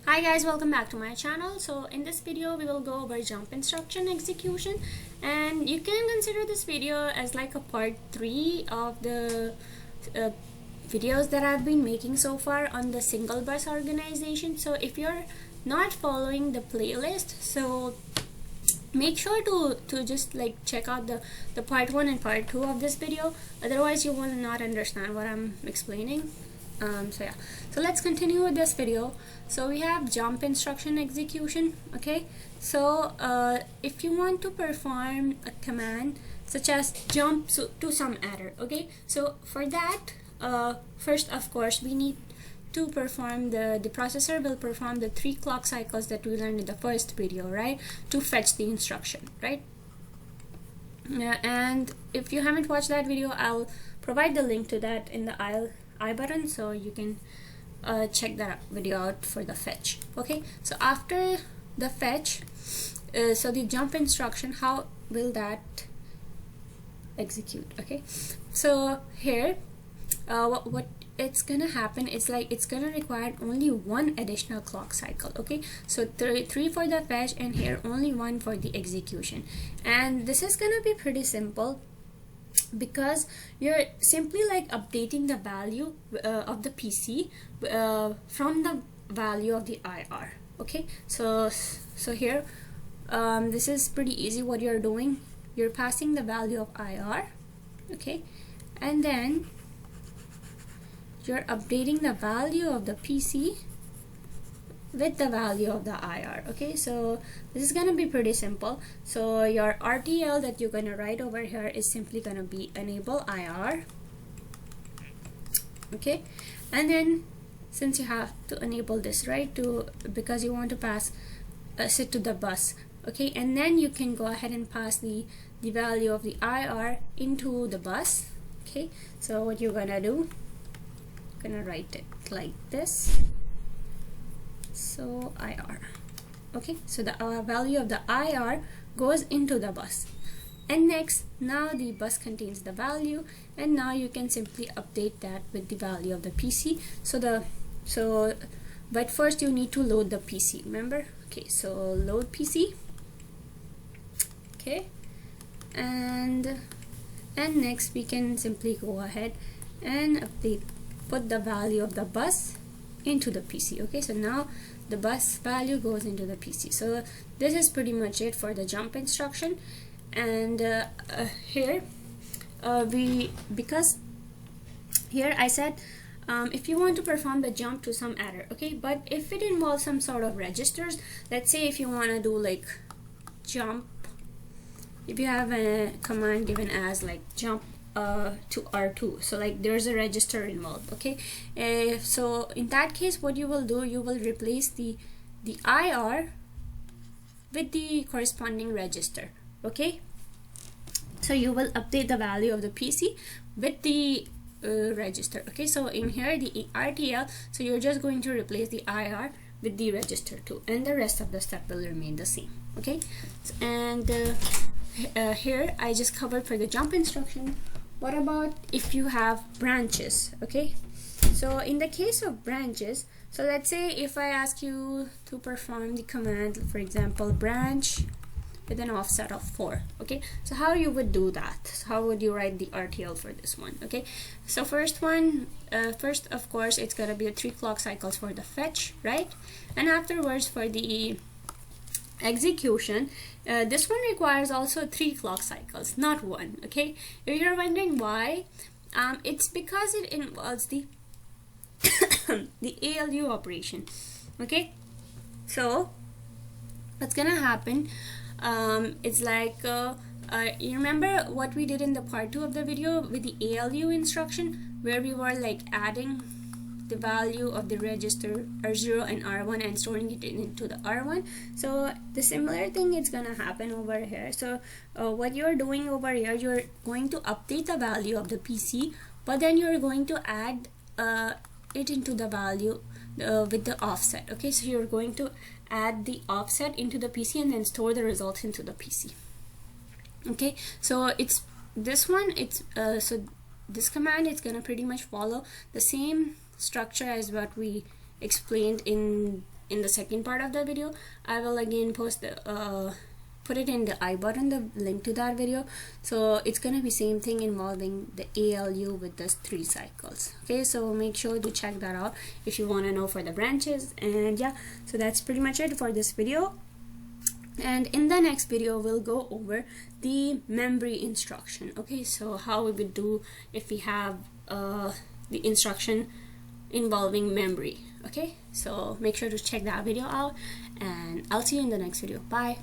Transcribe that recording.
Hi guys, welcome back to my channel. So in this video we will go over jump instruction execution, and you can consider this video as like a part 3 of the videos that I've been making so far on the single bus organization. So if you're not following the playlist, so make sure to just like check out the part 1 and part 2 of this video, otherwise you will not understand what I'm explaining. So let's continue with this video. So we have jump instruction execution. Okay, so if you want to perform a command such as jump to some adder, okay, so for that first of course we need to perform the processor will perform the 3 clock cycles that we learned in the first video, right, to fetch the instruction, right? And if you haven't watched that video, I'll provide the link to that in the I button, so you can check that video out for the fetch. Okay, so after the fetch, so the jump instruction, how will that execute? Okay, so here what it's gonna happen is like it's gonna require only one additional clock cycle. Okay, so three for the fetch, and here only one for the execution. And this is gonna be pretty simple because you're simply like updating the value of the PC from the value of the IR. Okay, so here this is pretty easy. What you're doing, you're passing the value of IR, okay, and then you're updating the value of the PC with the value of the IR. Okay, so this is gonna be pretty simple. So your RTL that you're gonna write over here is simply gonna be enable IR. Okay, and then since you have to enable this, right, because you want to pass it to the bus, okay, and then you can go ahead and pass the value of the IR into the bus. Okay, so what you're gonna do, gonna write it like this. So IR, okay, so the value of the IR goes into the bus, and next, now the bus contains the value, and now you can simply update that with the value of the PC. But first you need to load the PC, remember? Okay, so load PC. Okay, and next we can simply go ahead and put the value of the bus into the PC. Okay, so now the bus value goes into the PC. So this is pretty much it for the jump instruction. And here because here I said if you want to perform the jump to some adder, okay, but if it involves some sort of registers, let's say if you want to do like jump, if you have a command given as like jump to R2, so like there's a register involved, okay, so in that case what you will do, you will replace the IR with the corresponding register. Okay, so you will update the value of the PC with the register. Okay, so in here the RTL, so you're just going to replace the IR with the register 2, and the rest of the step will remain the same. Okay, and here I just covered for the jump instruction. What about if you have branches? Okay, so in the case of branches, so let's say if I ask you to perform the command, for example, branch with an offset of 4, okay, so how you would do that? So how would you write the RTL for this one? Okay, so first of course it's gonna be a 3 clock cycles for the fetch, right, and afterwards for the execution, this one requires also 3 clock cycles, not 1. Okay, if you're wondering why, it's because it involves the the ALU operation. Okay, so what's gonna happen, it's like you remember what we did in the part 2 of the video with the ALU instruction, where we were like adding the value of the register R0 and R1 and storing it into the R1. So the similar thing is gonna happen over here. So what you're doing over here, you're going to update the value of the PC, but then you're going to add it into the value with the offset. Okay, so you're going to add the offset into the PC and then store the results into the PC. Okay, so it's this one, it's so this command is gonna pretty much follow the same structure as what we explained in in the second part of the video, I will again post the put it in the I button, the link to that video. So it's gonna be same thing involving the ALU with the 3 cycles. Okay, so make sure to check that out if you want to know for the branches. And yeah, so that's pretty much it for this video. And in the next video we'll go over the memory instruction. Okay, so how we would do if we have the instruction involving memory. Okay, so make sure to check that video out, and I'll see you in the next video. Bye.